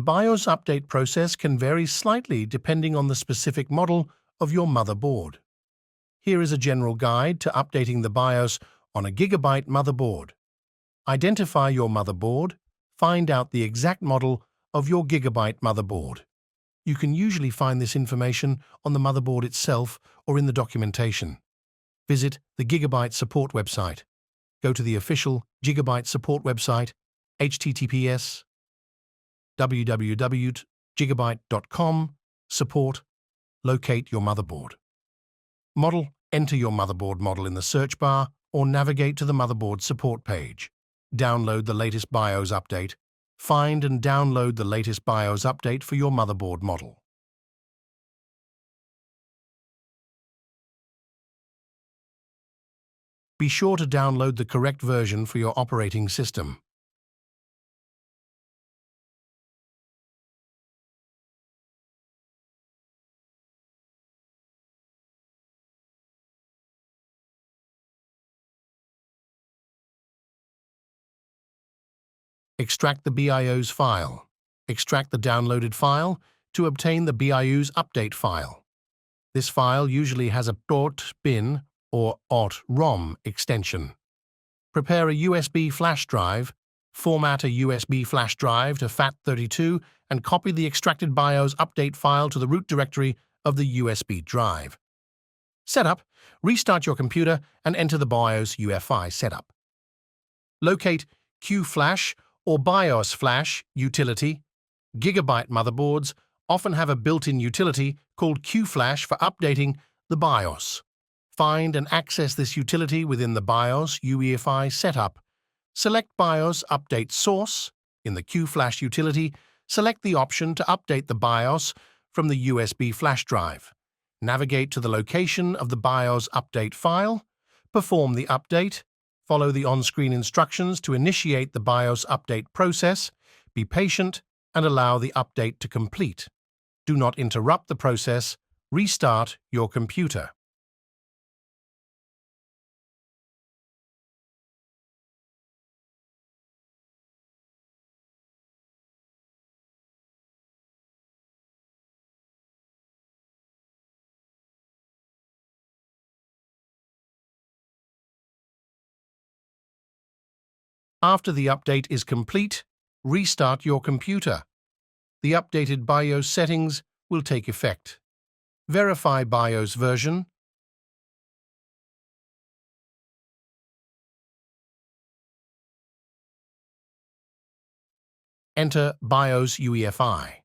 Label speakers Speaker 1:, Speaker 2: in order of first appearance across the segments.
Speaker 1: BIOS update process can vary slightly depending on the specific model of your motherboard. Here is a general guide to updating the BIOS on a Gigabyte motherboard. Identify your motherboard. Find out the exact model of your Gigabyte motherboard. You can usually find this information on the motherboard itself or in the documentation. Visit the Gigabyte support website. Go to the official Gigabyte support website, https www.gigabyte.com, support, locate your motherboard. Model, enter your motherboard model in the search bar or navigate to the motherboard support page. Download the latest BIOS update. Find and download the latest BIOS update for your motherboard model. Be sure to download the correct version for your operating system. Extract the BIOS file. Extract the downloaded file to obtain the BIOS update file. This file usually has a .bin or .rom extension. Prepare a USB flash drive. Format a USB flash drive to FAT32 and copy the extracted BIOS update file to the root directory of the USB drive. Setup. Restart your computer and enter the BIOS UEFI setup. Locate QFlash or BIOS Flash utility. Gigabyte motherboards often have a built-in utility called QFlash for updating the BIOS. Find and access this utility within the BIOS UEFI setup. Select BIOS Update Source. In the QFlash utility, select the option to update the BIOS from the USB flash drive. Navigate to the location of the BIOS update file. Perform the update. Follow the on-screen instructions to initiate the BIOS update process. Be patient and allow the update to complete. Do not interrupt the process. Restart your computer. After the update is complete, restart your computer. The updated BIOS settings will take effect. Verify BIOS version. Enter BIOS UEFI.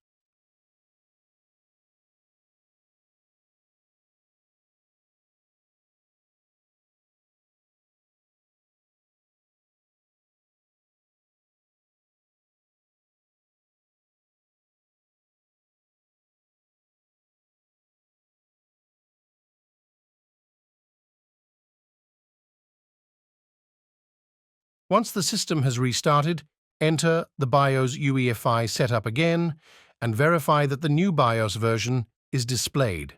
Speaker 1: Once the system has restarted, enter the BIOS UEFI setup again and verify that the new BIOS version is displayed.